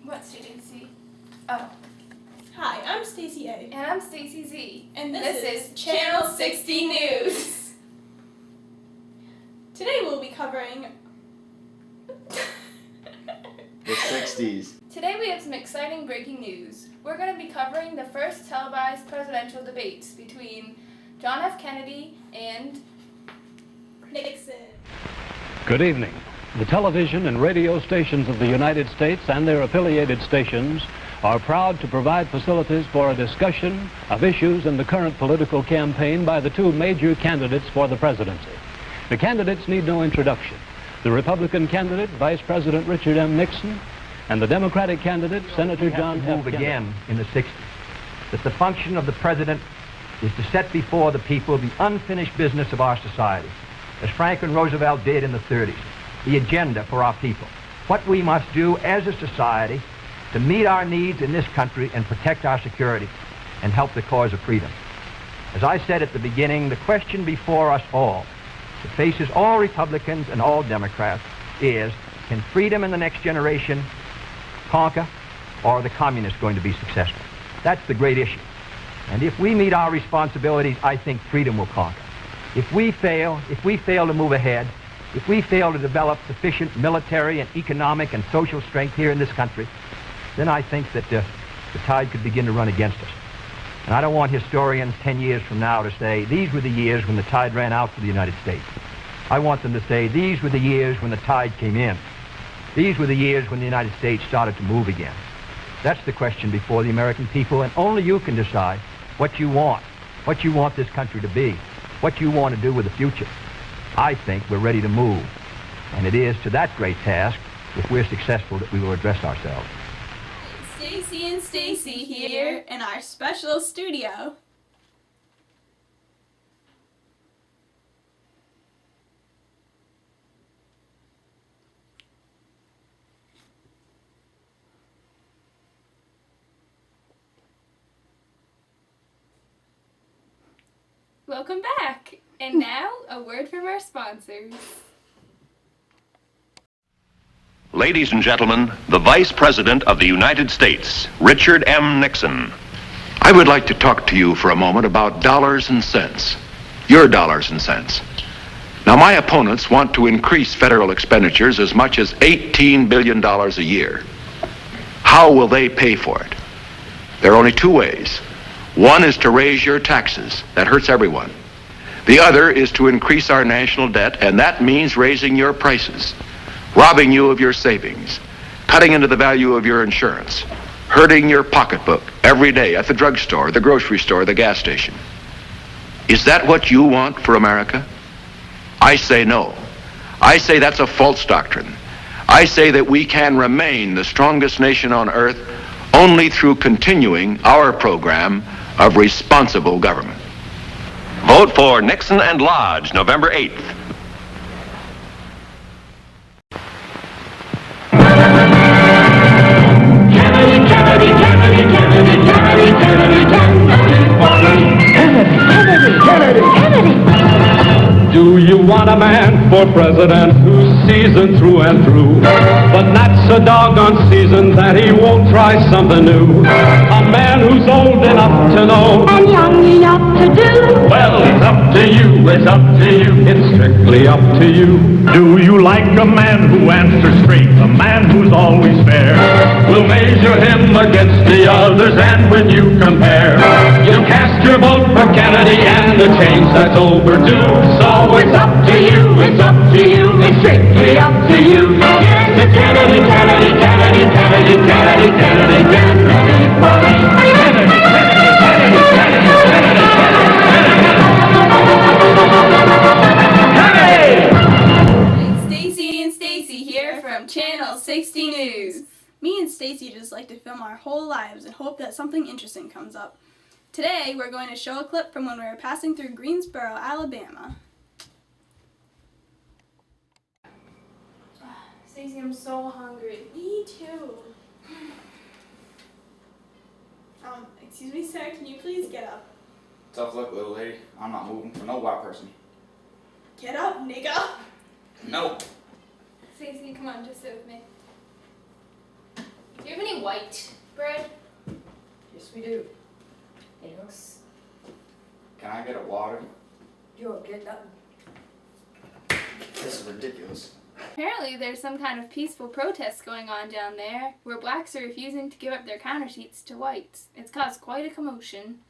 What Stacey Z? Oh. Hi, I'm Stacey A. And I'm Stacey Z. And this is Channel 60 News. Today we'll be covering the 60s. Today we have some exciting breaking news. We're going to be covering the first televised presidential debates between John F. Kennedy and Nixon. Good evening. The television and radio stations of the United States and their affiliated stations are proud to provide facilities for a discussion of issues in the current political campaign by the two major candidates for the presidency. The candidates need no introduction. The Republican candidate, Vice President Richard M. Nixon, and the Democratic candidate, Senator John F. Kennedy. Again in the 60s, that the function of the president is to set before the people the unfinished business of our society, as Franklin Roosevelt did in the 30s, the agenda for our people. What we must do as a society to meet our needs in this country and protect our security and help the cause of freedom. As I said at the beginning, the question before us all, that faces all Republicans and all Democrats, is, can freedom in the next generation conquer, or are the communists going to be successful? That's the great issue. And if we meet our responsibilities, I think freedom will conquer. If we fail to move ahead, if we fail to develop sufficient military and economic and social strength here in this country, then I think that the tide could begin to run against us. And I don't want historians 10 years from now to say, these were the years when the tide ran out for the United States. I want them to say, these were the years when the tide came in. These were the years when the United States started to move again. That's the question before the American people, and only you can decide what you want this country to be, what you want to do with the future. I think we're ready to move, and it is to that great task, if we're successful, that we will address ourselves. Stacey and Stacey here in our special studio. Welcome back. And now, a word from our sponsors. Ladies and gentlemen, the Vice President of the United States, Richard M. Nixon. I would like to talk to you for a moment about dollars and cents. Your dollars and cents. Now, my opponents want to increase federal expenditures as much as $18 billion a year. How will they pay for it? There are only two ways. One is to raise your taxes. That hurts everyone. The other is to increase our national debt, and that means raising your prices, robbing you of your savings, cutting into the value of your insurance, hurting your pocketbook every day at the drugstore, the grocery store, the gas station. Is that what you want for America? I say no. I say that's a false doctrine. I say that we can remain the strongest nation on earth only through continuing our program of responsible government. Vote for Nixon and Lodge, November 8th. Do you want a man for president who's seasoned through and through, but that's a doggone season that he won't try something new? A man who's old enough to know and young enough to do. Well, it's up to you, it's up to you, it's strictly up to you. Do you like a man who answers straight, a man who's always fair? We'll measure him against the others, and when you compare, you'll cast your vote for Kennedy and the change that's overdue. So it's up to you, it's up to you, it's strictly up to you. Yes, it's Kennedy, Kennedy, Kennedy, Kennedy, Kennedy, Kennedy, Kennedy, Kennedy, Kennedy, Kennedy, Stacey and Stacey here from Channel 60 News. Me and Stacey just like to film our whole lives and hope that something interesting comes up. Today, we're going to show a clip from when we were passing through Greensboro, Alabama. Stacey, I'm so hungry. Me too. Excuse me, sir, can you please get up? Tough luck, little lady. I'm not moving for no white person. Get up, nigga. No. Stacey, come on, just sit with me. Do you have any white bread? Yes, we do. Yes. Can I get a water? You'll get nothing. This is ridiculous. Apparently there's some kind of peaceful protest going on down there where blacks are refusing to give up their counter seats to whites. It's caused quite a commotion.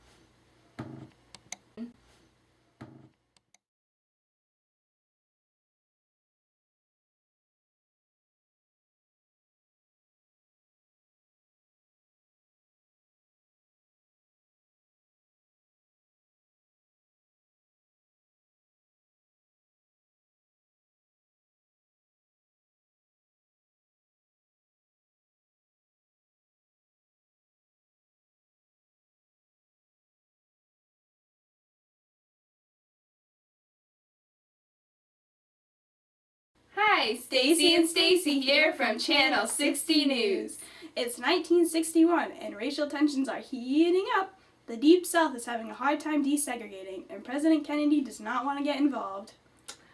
Hi, Stacy and Stacy here from Channel 60 News. It's 1961 and racial tensions are heating up. The Deep South is having a hard time desegregating, and President Kennedy does not want to get involved.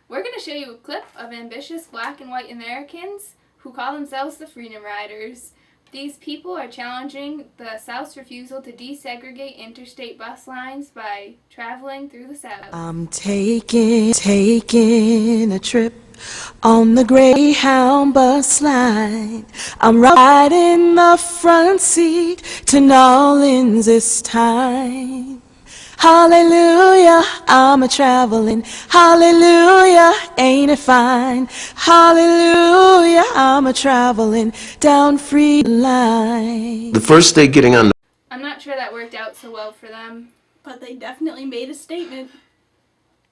We're going to show you a clip of ambitious black and white Americans who call themselves the Freedom Riders. These people are challenging the South's refusal to desegregate interstate bus lines by traveling through the South. I'm taking a trip on the Greyhound bus line. I'm riding the front seat to Nolens this time. Hallelujah, I'm a-traveling. Hallelujah, ain't it fine? Hallelujah, I'm a-traveling down free line. The first day getting on the I'm not sure that worked out so well for them. But they definitely made a statement.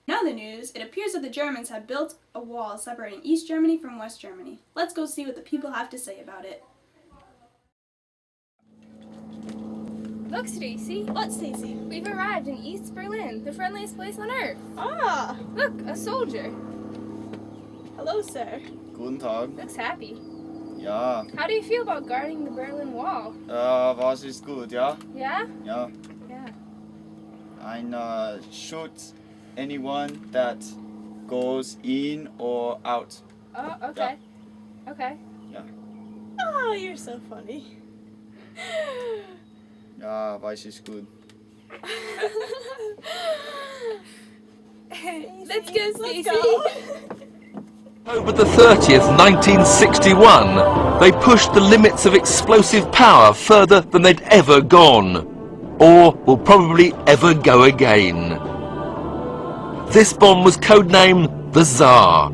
In other news, it appears that the Germans have built a wall separating East Germany from West Germany. Let's go see what the people have to say about it. Look, Stacy. What, Stacy? We've arrived in East Berlin, the friendliest place on earth. Ah! Look, a soldier. Hello, sir. Guten Tag. Looks happy. Ja, How do you feel about guarding the Berlin Wall? was ist gut, ja? Yeah? Ja. Yeah. Ein shoot anyone that goes in or out. Oh, okay. Okay. Oh, you're so funny. Ja, weiß ist gut. Let's go, Stacy. October the 30th, 1961, they pushed the limits of explosive power further than they'd ever gone, or will probably ever go again. This bomb was codenamed the Tsar.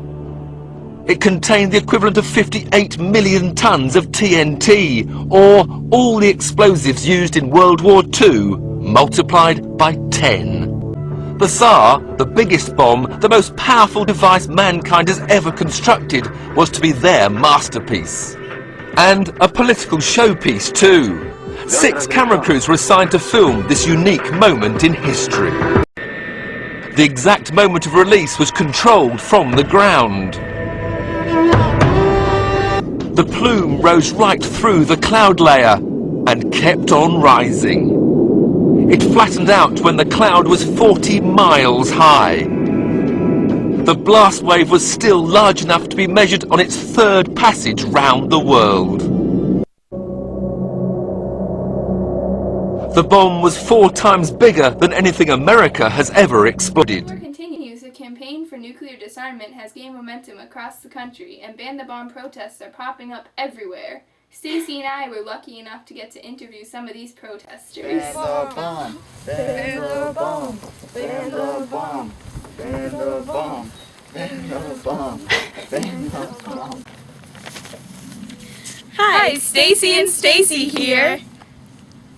It contained the equivalent of 58 million tons of TNT, or all the explosives used in World War II, multiplied by 10. The Tsar, the biggest bomb, the most powerful device mankind has ever constructed, was to be their masterpiece. And a political showpiece too. 6 camera crews were assigned to film this unique moment in history. The exact moment of release was controlled from the ground. The plume rose right through the cloud layer and kept on rising. It flattened out when the cloud was 40 miles high. The blast wave was still large enough to be measured on its 3rd passage round the world. The bomb was 4 times bigger than anything America has ever exploded. Continues, the campaign for nuclear disarmament has gained momentum across the country, and ban the bomb protests are popping up everywhere. Stacy and I were lucky enough to get to interview some of these protesters. Ban the bomb. Ban the bomb. Ban the bomb. Ban the bomb. Ban the bomb. Ban the bomb. Hi, Stacy and Stacy here.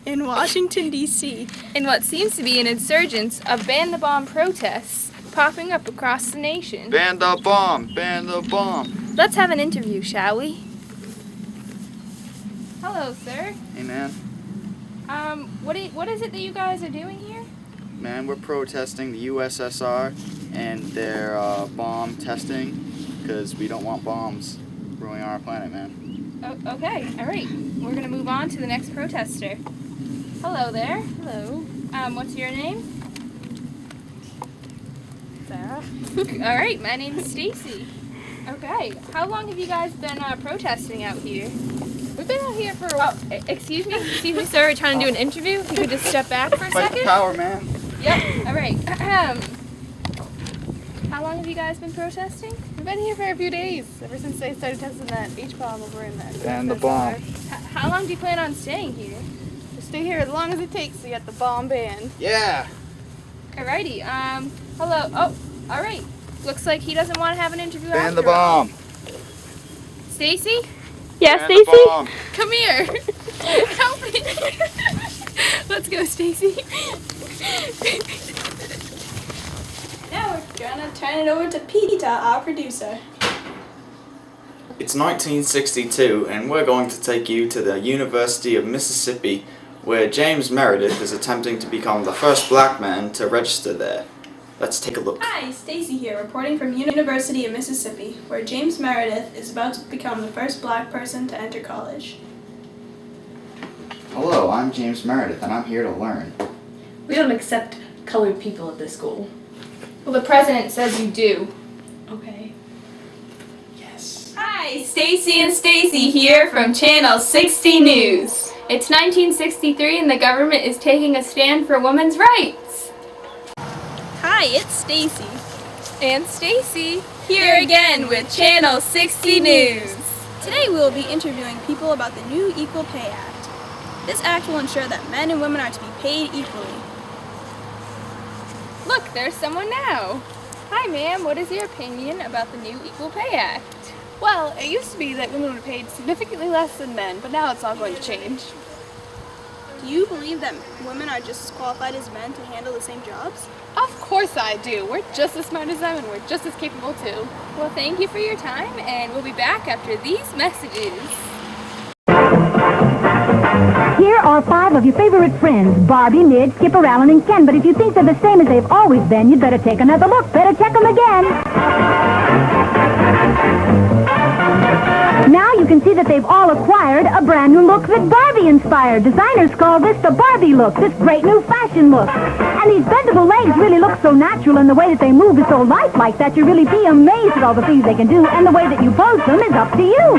In Washington, D.C. In what seems to be an insurgence of ban the bomb protests popping up across the nation. Ban the bomb. Ban the bomb. Let's have an interview, shall we? Hello, sir. Hey, man. What is it that you guys are doing here? Man, we're protesting the USSR and their bomb testing because we don't want bombs ruining our planet, man. Oh, okay, all right. We're gonna move on to the next protester. Hello there. Hello. What's your name? Sarah. All right, my name is Stacy. Okay, how long have you guys been protesting out here? We've been out here for a while. Excuse me, sir. We're trying to do an interview. If you could just step back for a Fight the second. power, man. Yep. All right. How long have you guys been protesting? We've been here for a few days, ever since they started testing that H-bomb over in that. And the bomb. How long do you plan on staying here? Just stay here as long as it takes to get the bomb banned. Yeah. Alrighty. Hello. Oh, all right. Looks like he doesn't want to have an interview. Ban the after all. bomb. Stacy? Yeah, Ban the Stacy? bomb. Come here. Help me. Let's go, Stacy. Now we're gonna turn it over to Peta, our producer. It's 1962, and we're going to take you to the University of Mississippi, where James Meredith is attempting to become the first black man to register there. Let's take a look. Hi, Stacy here, reporting from University of Mississippi, where James Meredith is about to become the first black person to enter college. Hello, I'm James Meredith, and I'm here to learn. We don't accept colored people at this school. Well, the president says you do. Okay. Yes. Hi, Stacy and Stacy here from Channel 60 News. It's 1963 and the government is taking a stand for women's rights. Hi, it's Stacy. And Stacy here again with Channel 60 News. Today we will be interviewing people about the new Equal Pay Act. This act will ensure that men and women are to be paid equally. Look, there's someone now. Hi, ma'am. What is your opinion about the new Equal Pay Act? Well, it used to be that women were paid significantly less than men, but now it's all going to change. Do you believe that women are just as qualified as men to handle the same jobs? Of course I do. We're just as smart as them and we're just as capable too. Well, thank you for your time, and we'll be back after these messages. Here are 5 of your favorite friends, Barbie, Midge, Skipper, Allen, and Ken. But if you think they're the same as they've always been, you'd better take another look. Better check them again. Now you can see that they've all acquired a brand new look that Barbie inspired. Designers call this the Barbie look, this great new fashion look. And these bendable legs really look so natural, and the way that they move is so lifelike that you really be amazed at all the things they can do, and the way that you pose them is up to you.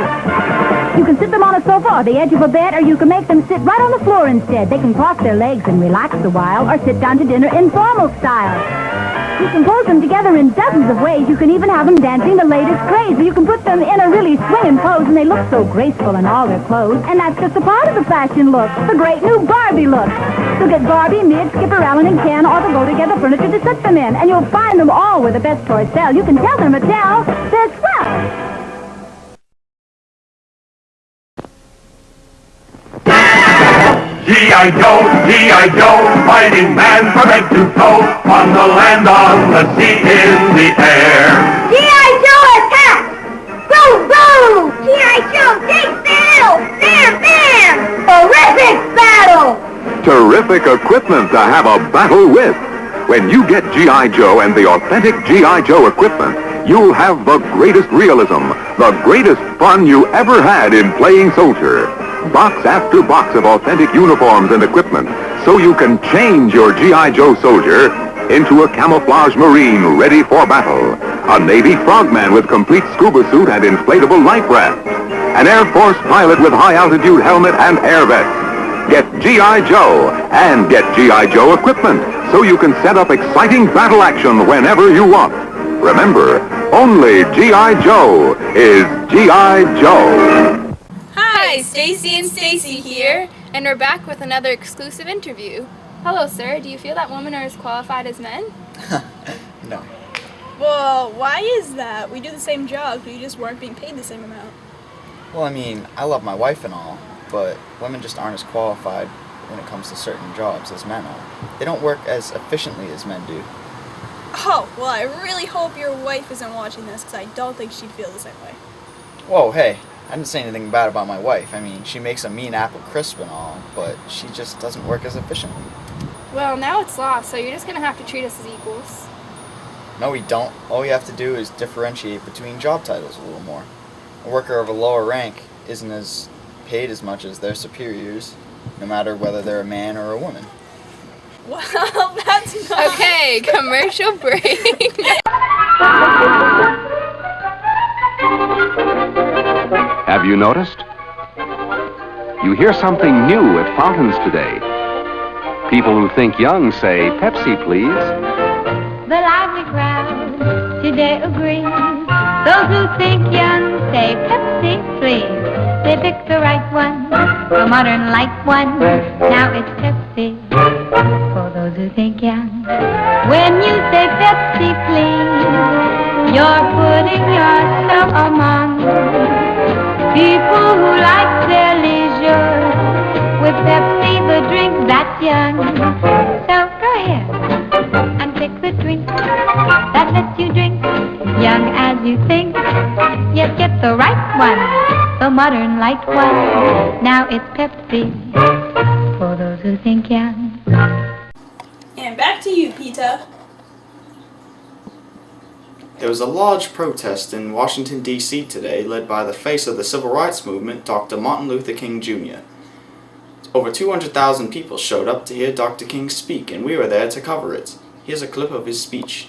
You can sit them on a sofa or the edge of a bed, or you can make them sit right on the floor instead. They can cross their legs and relax a while, or sit down to dinner in formal style. You can pose them together in dozens of ways. You can even have them dancing the latest craze. Or you can put them in a really swinging pose, and they look so graceful in all their clothes. And that's just a part of the fashion look, the great new Barbie look. So get Barbie, Midge, Skipper, Allen, and Ken, or the go-together furniture to sit them in. And you'll find them all where the best toys sell. You can tell them at Mattel, they're swell. G.I. Joe, G.I. Joe, fighting man from head to toe, on the land, on the sea, in the air. G.I. Joe attack! Boom, boom! G.I. Joe takes battle! Bam, bam! Terrific battle! Terrific equipment to have a battle with. When you get G.I. Joe and the authentic G.I. Joe equipment, you'll have the greatest realism, the greatest fun you ever had in playing soldier. Box after box of authentic uniforms and equipment, so you can change your G.I. Joe soldier into a camouflage Marine ready for battle, a Navy frogman with complete scuba suit and inflatable life raft, an Air Force pilot with high-altitude helmet and air vest. Get G.I. Joe and get G.I. Joe equipment, so you can set up exciting battle action whenever you want. Remember, only G.I. Joe is G.I. Joe. Hi, Stacy and Stacy here, and we're back with another exclusive interview. Hello, sir. Do you feel that women are as qualified as men? No. Well, why is that? We do the same jobs, but you just weren't being paid the same amount. Well, I mean, I love my wife and all, but women just aren't as qualified when it comes to certain jobs as men are. They don't work as efficiently as men do. Oh, well, I really hope your wife isn't watching this, because I don't think she'd feel the same way. Whoa, hey, I didn't say anything bad about my wife. I mean, she makes a mean apple crisp and all, but she just doesn't work as efficiently. Well, now it's law, so you're just going to have to treat us as equals. No, we don't. All we have to do is differentiate between job titles a little more. A worker of a lower rank isn't as paid as much as their superiors, no matter whether they're a man or a woman. Well, that's not... Okay, commercial break. Have you noticed? You hear something new at fountains today. People who think young say, Pepsi, please. The lively crowd today agrees. Those who think young say Pepsi, please. They picked the right one, the modern light one. Now it's Pepsi for those who think young. When you say Pepsi, please, you're putting yourself among people who like their leisure. With Pepsi, the drink that's young. So go ahead and pick the drink that lets you drink young as you think. Yet get the right one, the modern light one. Now it's Pepsi for those who think young. And back to you, Peta. There was a large protest in Washington, D.C. today led by the face of the civil rights movement, Dr. Martin Luther King Jr. Over 200,000 people showed up to hear Dr. King speak, and we were there to cover it. Here's a clip of his speech.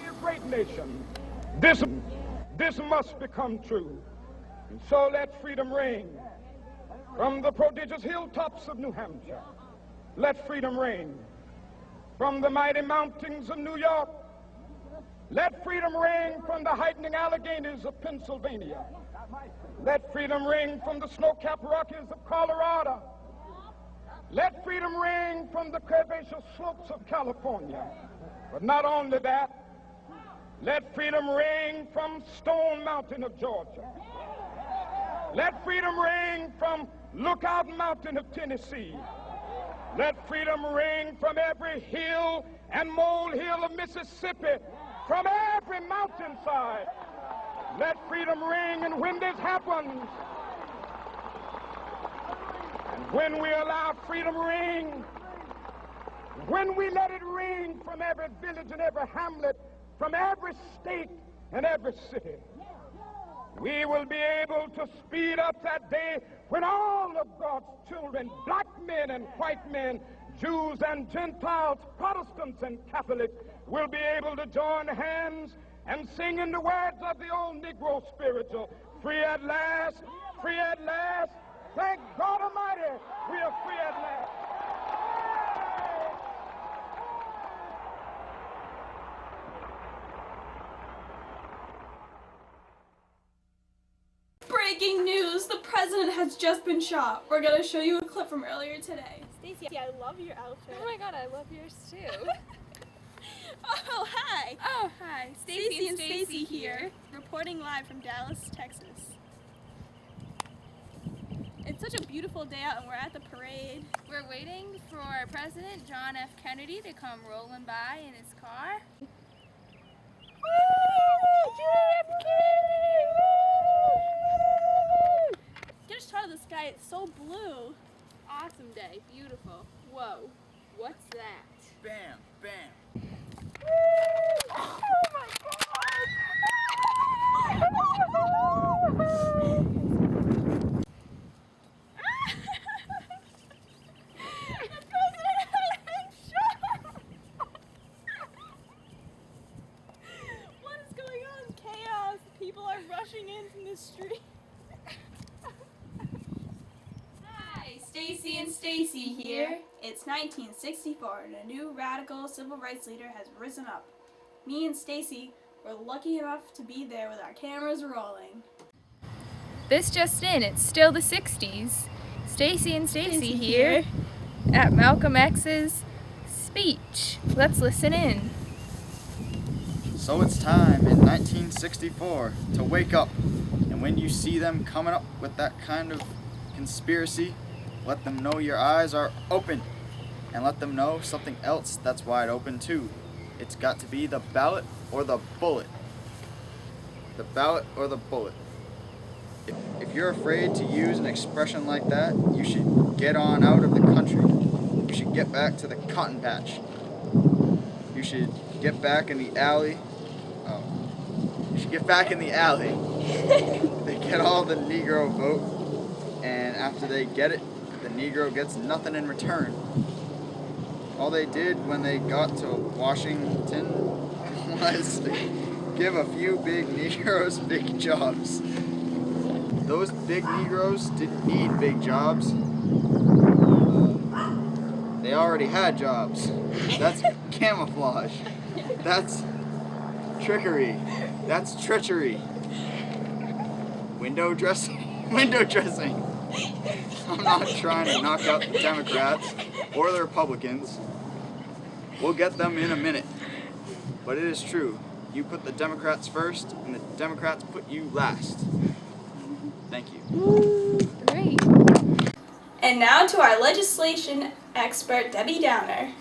We're a great nation. This must become true. And so let freedom ring from the prodigious hilltops of New Hampshire. Let freedom ring from the mighty mountains of New York. Let freedom ring from the heightening Alleghenies of Pennsylvania. Let freedom ring from the snow-capped Rockies of Colorado. Let freedom ring from the curvaceous slopes of California. But not only that, let freedom ring from Stone Mountain of Georgia. Let freedom ring from Lookout Mountain of Tennessee. Let freedom ring from every hill and molehill of Mississippi, from every mountainside. Let freedom ring, and when this happens, and when we allow freedom ring, when we let it ring from every village and every hamlet, from every state and every city, we will be able to speed up that day when all of God's children, black men and white men, Jews and Gentiles, Protestants and Catholics, will be able to join hands and sing in the words of the old Negro spiritual, free at last, free at last. Thank God Almighty, we are free at last. Breaking news, the president has just been shot. We're going to show you a clip from earlier today. Stacey, I love your outfit. Oh my god, I love yours too. Oh, hi. Oh, hi. Stacey and Stacey here, reporting live from Dallas, Texas. It's such a beautiful day out and we're at the parade. We're waiting for President John F. Kennedy to come rolling by in his car. Get a shot of the sky, it's so blue. Awesome day, beautiful. Whoa, what's that? Bam, bam. Oh my What is going on? Chaos. People are rushing in from the street. Hi, Stacey and Stacey here. It's 1964 and a new radical civil rights leader has risen up. Me and Stacey were lucky enough to be there with our cameras rolling. This just in, it's still the 60s. Stacey and Stacey here at Malcolm X's speech. Let's listen in. So it's time in 1964 to wake up, and when you see them coming up with that kind of conspiracy, let them know your eyes are open, and let them know something else that's wide open too. It's got to be the ballot or the bullet. The ballot or the bullet. If you're afraid to use an expression like that, you should get on out of the country. You should get back to the cotton patch. You should get back in the alley. You should get back in the alley. They get all the Negro vote, and after they get it, the Negro gets nothing in return. All they did when they got to Washington was to give a few big Negroes big jobs. those big Negroes didn't need big jobs. They already had jobs. That's camouflage. That's trickery. That's treachery. Window dressing. Window dressing. I'm not trying to knock out the Democrats or the Republicans. We'll get them in a minute. But it is true. You put the Democrats first, and the Democrats put you last. Thank you. Great. And now to our legislation expert, Debbie Downer.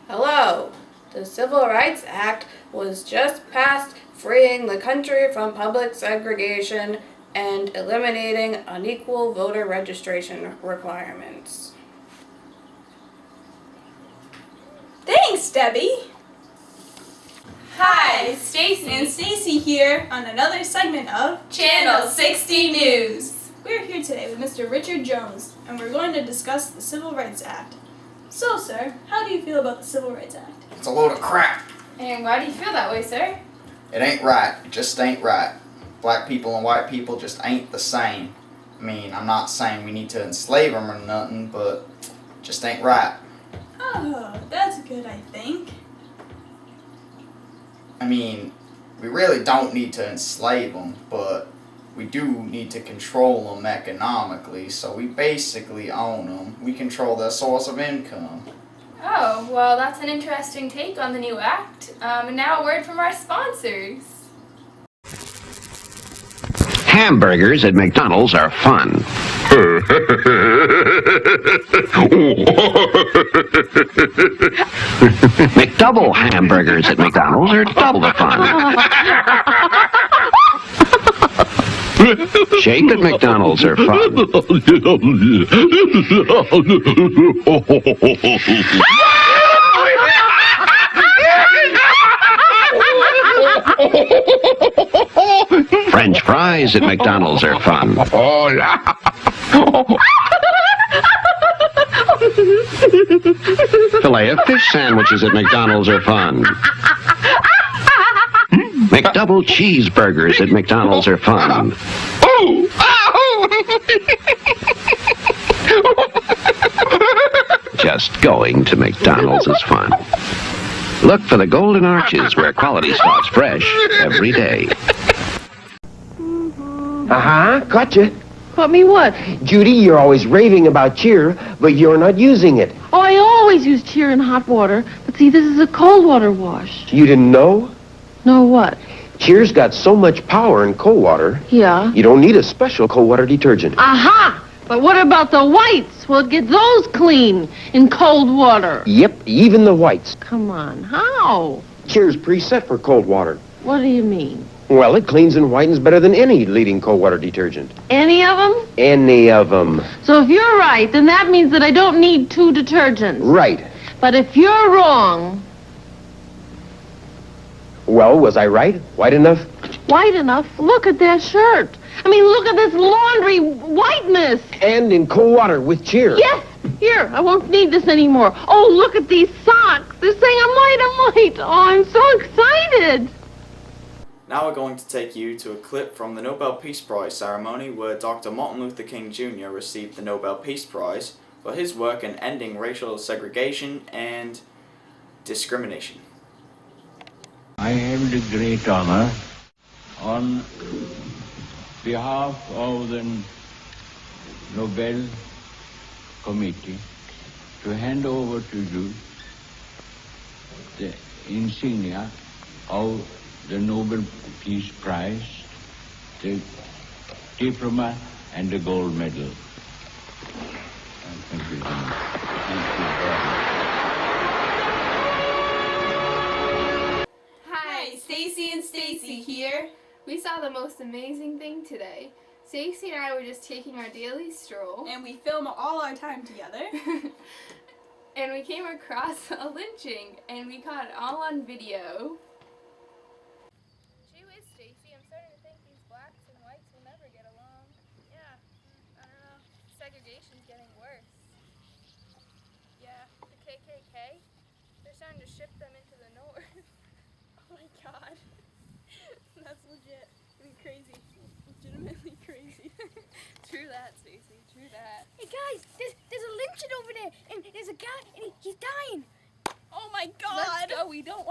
Hello. The Civil Rights Act was just passed, freeing the country from public segregation and eliminating unequal voter registration requirements. Thanks, Debbie. Hi, Stacy. And Stacy here on another segment of Channel 60 News. We're here today with Mr. Richard Jones, and we're going to discuss the Civil Rights Act. So, sir, how do you feel about the Civil Rights Act? It's a load of crap. And why do you feel that way, sir? It ain't right. It just ain't right. Black people and white people just ain't the same. I mean, I'm not saying we need to enslave them or nothing, but it just ain't right. Oh, that's good, I think. I mean, we really don't need to enslave them, but we do need to control them economically, so we basically own them. We control their source of income. Oh, well, that's an interesting take on the new act. And now a word from our sponsors. Hamburgers at McDonald's are fun. McDouble hamburgers at McDonald's are double the fun. Shake at McDonald's are fun. French fries at McDonald's are fun. Filet of fish sandwiches at McDonald's are fun. McDouble cheeseburgers at McDonald's are fun. Just going to McDonald's is fun. Look for the golden arches where quality starts fresh every day. Uh-huh, gotcha. Caught me what? Judy, you're always raving about cheer, but you're not using it. Oh, I always use cheer in hot water. But see, this is a cold water wash. You didn't know? No what? Cheer's got so much power in cold water, Yeah. you don't need a special cold water detergent. Aha! But what about the whites? Well, get those clean in cold water. Yep, even the whites. Come on, how? Cheer's preset for cold water. What do you mean? Well, it cleans and whitens better than any leading cold water detergent. Any of them? Any of them. So if you're right, then that means that I don't need two detergents. Right. But if you're wrong... Well, was I right? White enough? White enough? Look at that shirt. I mean, look at this laundry whiteness. And in cold water with cheer. Yes. Here, I won't need this anymore. Oh, look at these socks. They're saying I'm white. Oh, I'm so excited. Now we're going to take you to a clip from the Nobel Peace Prize ceremony where Dr. Martin Luther King Jr. received the Nobel Peace Prize for his work in ending racial segregation and discrimination. I have the great honor on behalf of the Nobel Committee to hand over to you the insignia of the Nobel Peace Prize, the diploma and the gold medal. Thank you very much. Thank you very much. Hi, Stacy and Stacy here. We saw the most amazing thing today. Stacy and I were just taking our daily stroll. And we film all our time together. And we came across a lynching, and we caught it all on video. Gee whiz, Stacy, I'm starting to think these blacks and whites will never get along. Yeah, I don't know. Segregation's getting worse. Yeah, the KKK, they're starting to ship them into the north. Oh my god. That's legit. It'd be crazy.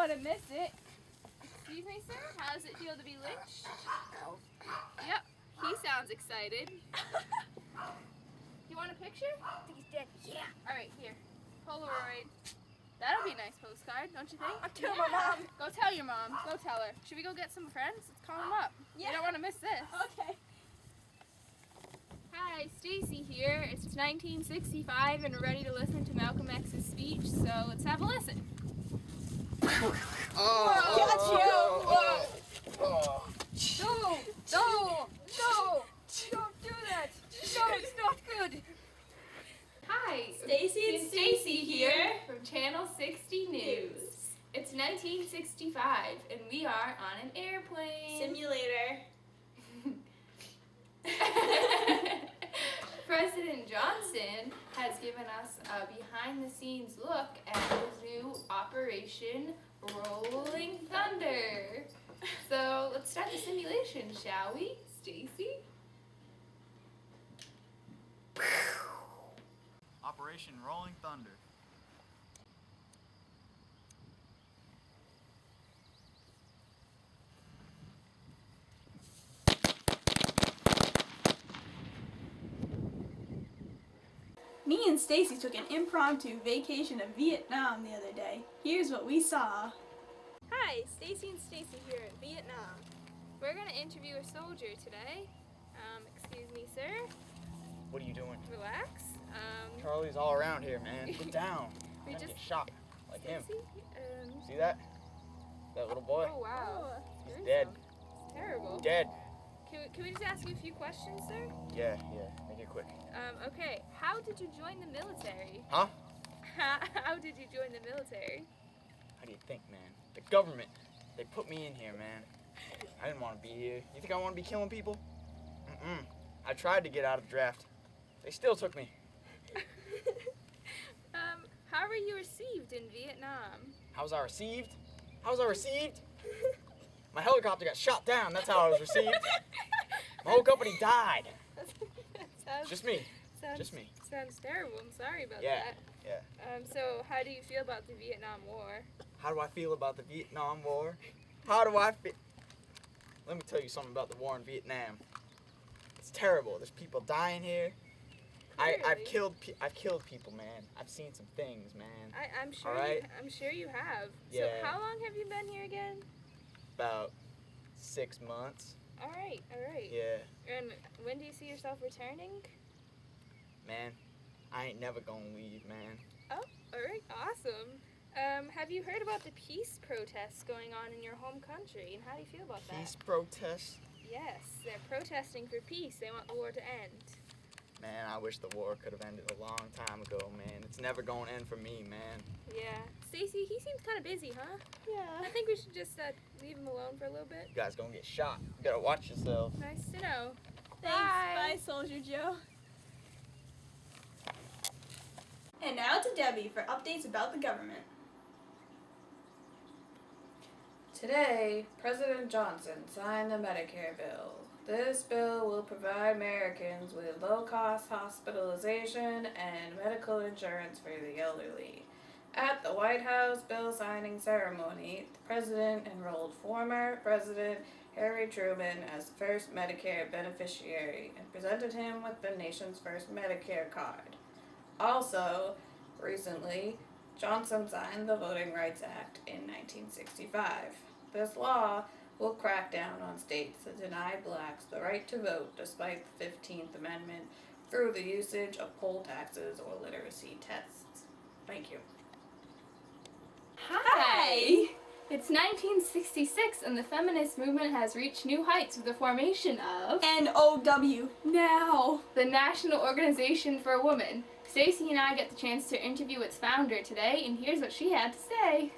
want to miss it. Excuse me, sir? How does it feel to be lynched? Yep, he sounds excited. You want a picture? I think he's dead. Yeah. All right, here. Polaroid. That'll be a nice postcard, don't you think? I'll tell my mom. Go tell your mom. Go tell her. Should we go get some friends? Let's call them up. Yeah. You don't want to miss this. Okay. Hi, Stacy here. It's 1965 and we're ready to listen to Malcolm X's speech, so let's have a listen. Don't do that. No, it's not good. Hi, Stacy, it's Stacy here from Channel 60 News. It's 1965 and we are on an airplane. Simulator. President Johnson has given us a behind-the-scenes look at his new Operation Rolling Thunder. So let's start the simulation, shall we, Stacy? Operation Rolling Thunder. Me and Stacy took an impromptu vacation to Vietnam the other day. Here's what we saw. Hi, Stacy and Stacy here at Vietnam. We're going to interview a soldier today. Excuse me, sir. What are you doing? Relax. Charlie's all around here, man. Get down. We Don't just get shot like him. Stacy, See that? That little boy? Oh wow. He's Gruesome. dead. It's terrible. Dead. Can we just ask you a few questions, sir? Yeah. Make it quick. Okay. How did you join the military? Huh? How did you join the military? How do you think, man? The government. They put me in here, man. I didn't want to be here. You think I want to be killing people? Mm-mm. I tried to get out of the draft. They still took me. How were you received in Vietnam? How was I received? My helicopter got shot down. That's how I was received. My whole company died. Just me. Sounds terrible. I'm sorry about Yeah. that. So how do you feel about the Vietnam War? How do I feel about the Vietnam War? How do I feel? Let me tell you something about the war in Vietnam. It's terrible. There's people dying here. I've killed people, man. I've seen some things, man. I'm sure. All right? I'm sure you have. Yeah. So how long have you been here again? About 6 months. All right. Yeah. And when do you see yourself returning? Man, I ain't never gonna leave, man. Oh, all right. Awesome. Have you heard about the peace protests going on in your home country, and how do you feel about that? Peace protests? Yes, they're protesting for peace. They want the war to end. Man, I wish the war could have ended a long time ago, man. It's never gonna end for me, man. Yeah. Stacy, he seems kind of busy, huh? Yeah. I think we should just leave him alone for a little bit. You guys gonna get shot. You gotta watch yourself. Nice to know. Thanks. Bye. Bye, Soldier Joe. And now to Debbie for updates about the government. Today, President Johnson signed the Medicare bill. This bill will provide Americans with low-cost hospitalization and medical insurance for the elderly. At the White House bill signing ceremony, the president enrolled former President Harry Truman as the first Medicare beneficiary and presented him with the nation's first Medicare card. Also, recently, Johnson signed the Voting Rights Act in 1965. This law will crack down on states that deny blacks the right to vote despite the 15th Amendment through the usage of poll taxes or literacy tests. Thank you. Hi! It's 1966 and the feminist movement has reached new heights with the formation of NOW, now! the National Organization for Women. Stacy and I get the chance to interview its founder today, and here's what she had to say.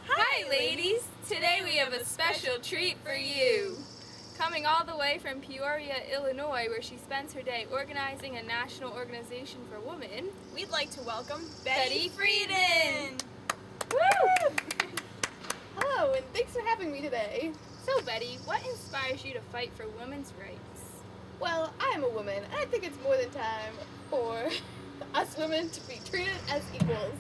Hi ladies! Today we have a special treat for you! Coming all the way from Peoria, Illinois, where she spends her day organizing a national organization for women, we'd like to welcome Betty Friedan! Woo! Hello, and thanks for having me today. So Betty, what inspires you to fight for women's rights? Well, I am a woman, and I think it's more than time for us women to be treated as equals.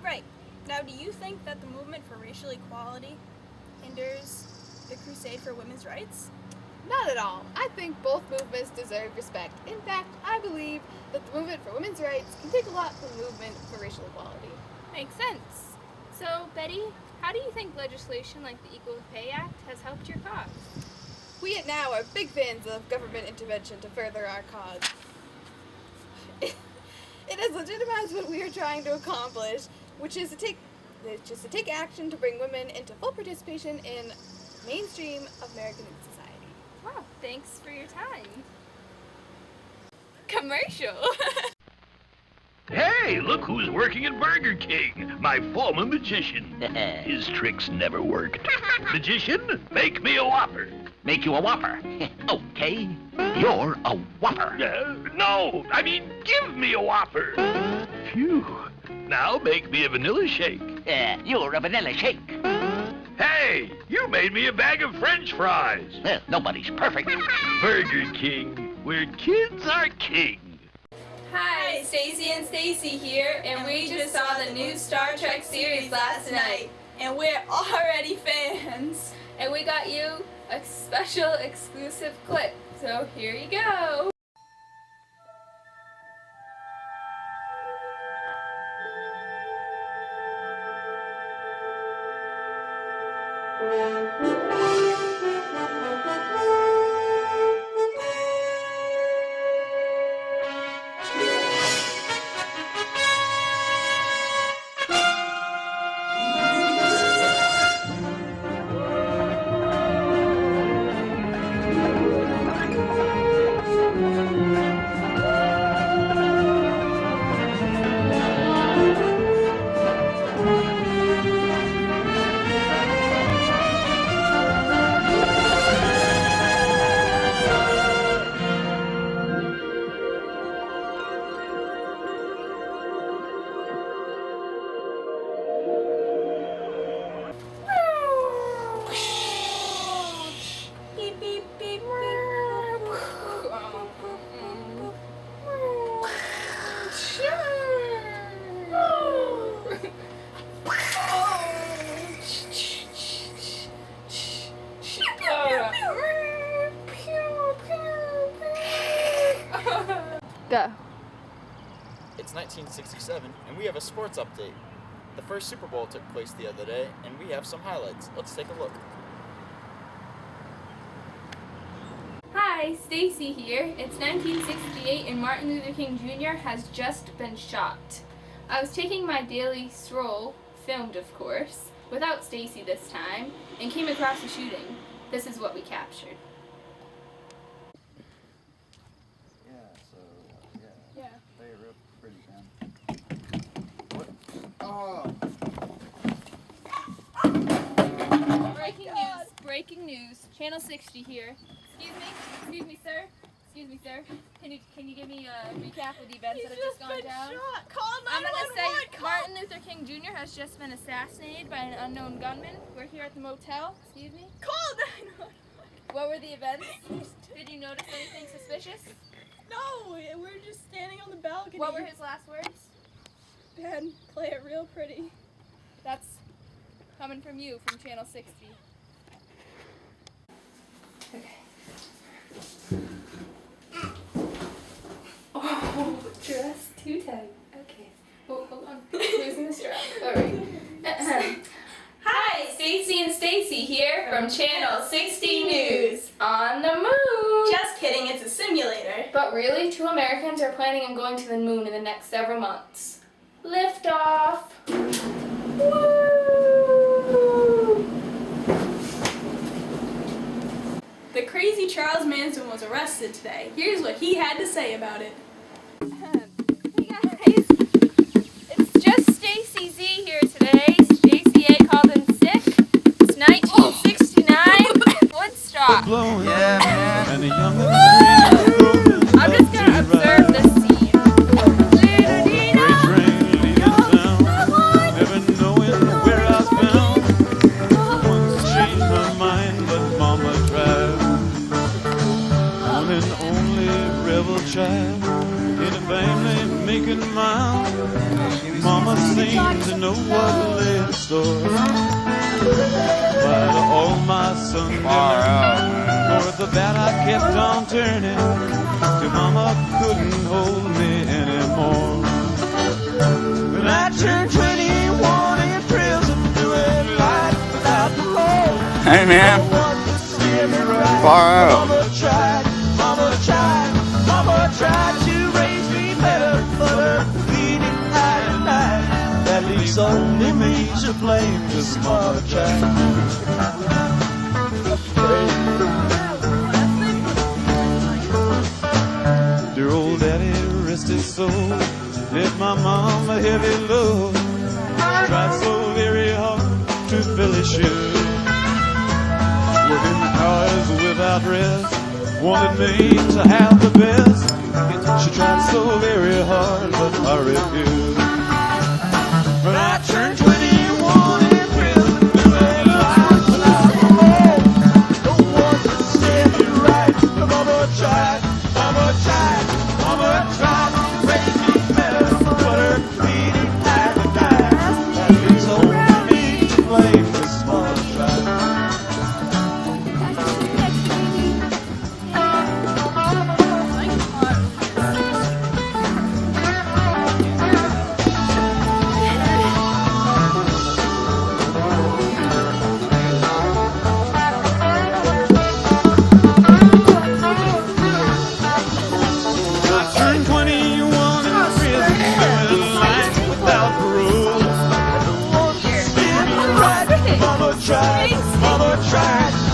Right. Now, do you think that the movement for racial equality hinders the crusade for women's rights? Not at all. I think both movements deserve respect. In fact, I believe that the movement for women's rights can take a lot from the movement for racial equality. Makes sense. So, Betty, how do you think legislation like the Equal Pay Act has helped your cause? We at Now are big fans of government intervention to further our cause. It has legitimized what we are trying to accomplish, which is to take action to bring women into full participation in mainstream American society. Wow, thanks for your time. Commercial. Hey, look who's working at Burger King, my former magician. His tricks never worked. Magician, make me a Whopper. Make you a Whopper. Okay, you're a Whopper. No, I mean, give me a Whopper. Phew. Now make me a vanilla shake. You're a vanilla shake. Hey, you made me a bag of French fries. Nobody's perfect. Burger King, where kids are king. Hi, Stacy and Stacy here, and we just saw the new Star Trek series last night, and we're already fans. And we got you a special exclusive clip, so here you go. Go. It's 1967, and we have a sports update. The first Super Bowl took place the other day, and we have some highlights. Let's take a look. Hi, Stacy here. It's 1968 and Martin Luther King Jr. has just been shot. I was taking my daily stroll, filmed of course, without Stacy this time, and came across the shooting. This is what we captured. Yeah. They're real pretty, man. What? Oh. Breaking news. Channel 60 here. Excuse me, sir. Can you give me a recap of the events that have just gone down? Call 911. I'm gonna say Martin Luther King Jr. has just been assassinated by an unknown gunman. We're here at the motel. Excuse me. Call 911. What were the events? Did you notice anything suspicious? No, we're just standing on the balcony. What were his last words? Ben, play it real pretty. That's coming from you, from Channel 60. Oh, dress too tight. Okay. Oh, hold on. Losing the strap. Alright. Hi, Stacy and Stacy here from Channel 60 News. On the moon! Just kidding, it's a simulator. But really, 2 Americans are planning on going to the moon in the next several months. Lift off! Woo! The crazy Charles Manson was arrested today. Here's what he had to say about it. Hey guys, it's just Stacy Z here today. Stacy A called in sick. It's 1969 Woodstock. Yeah, man. I'm just gonna observe this scene. Never knowing where I was bound. Once changed my mind, but Mama tried. One and only rebel child. in a family making miles. Mama seemed to know what lay in store. But all my sons for the bad I kept on turning, till Mama couldn't hold me anymore. When I turned 21 in prison, doing life without parole. Hey man, far out. Mama tried to raise me better, but her feet high and high. That leaves only me to blame, just Mama tried. Dear old daddy, rest his soul, left my mom a heavy load. Tried so very hard to fill his shoes, working hours without rest, wanted me to have the best. She tried so very hard, but I refused. But I turned 21 in prison, doing life without parole. No one could set me right. Mama tried to raise me better, but her feet had to die. That leaves only me to blame, this Mama tried.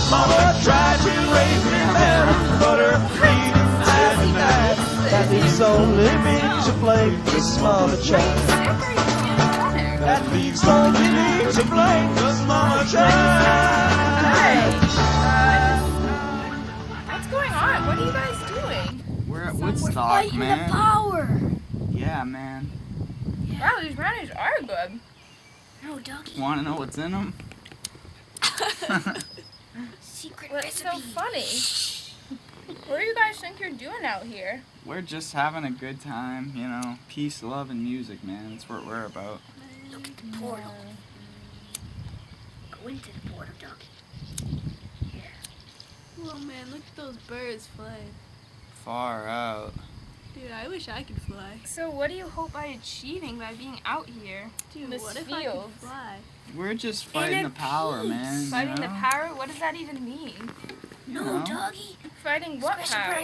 Mama tried to raise me better, but her feet had to die. That leaves only me to blame, this Mama tried. That leaves only me to blame, this Mama tried. What's going on? What are you guys doing? We're at Woodstock, man. The power. Yeah, man. Wow, these brownies are good. No, Dougie. Want to know what's in them? Secret What's so recipe. funny? What do you guys think you're doing out here? We're just having a good time, you know. Peace, love, and music, man. That's what we're about. Look at the portal. Go into the portal, Dougie. Oh man, look at those birds fly. Far out. Dude, I wish I could fly. So what do you hope by achieving by being out here Dude, in this what if field? I could fly? We're just fighting the power, man. Fighting you the know? power? What does that even mean? You know? Dougie. Fighting what power?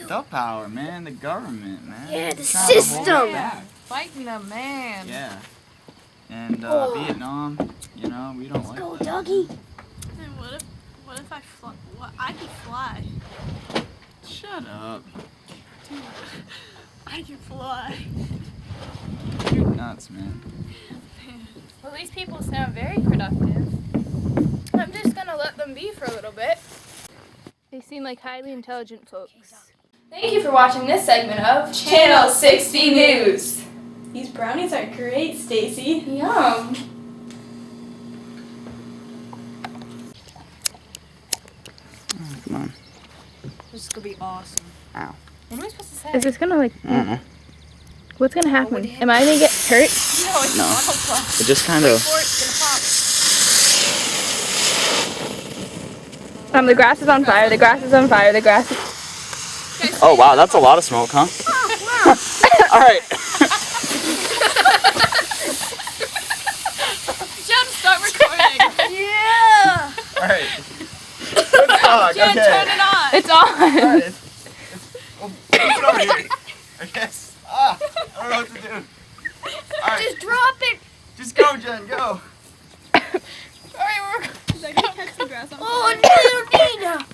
The power, man. The government, man. Yeah, the They're trying to hold us system. back. Fighting the man. Yeah. And Vietnam, you know, we don't like Go, that. Dougie. And what if I fly? What? I could fly. Shut up. Dude, I can fly. You're nuts, man. Well, these people sound very productive. I'm just gonna let them be for a little bit. They seem like highly intelligent folks. Thank you for watching this segment of Channel 60 News. These brownies are great, Stacy. Yum. Oh, come on. This is gonna be awesome. Ow. What am I supposed to say? Is this gonna like? I don't know. What's gonna happen? Am I gonna get hurt? No. It just kind of. The grass is on fire. The grass is on fire. The grass is... Oh, wow. That's a lot of smoke, huh? All right. Jen, stop recording. Yeah. All right. Good dog. Jen, Okay. turn it on. It's on. All right. Well, put it over here. I guess. I don't know what to do. All right. Just drop it. Just go, Jen. Go. Alright, we're... Is that gonna catch the grass on fire? Oh, no, Nina.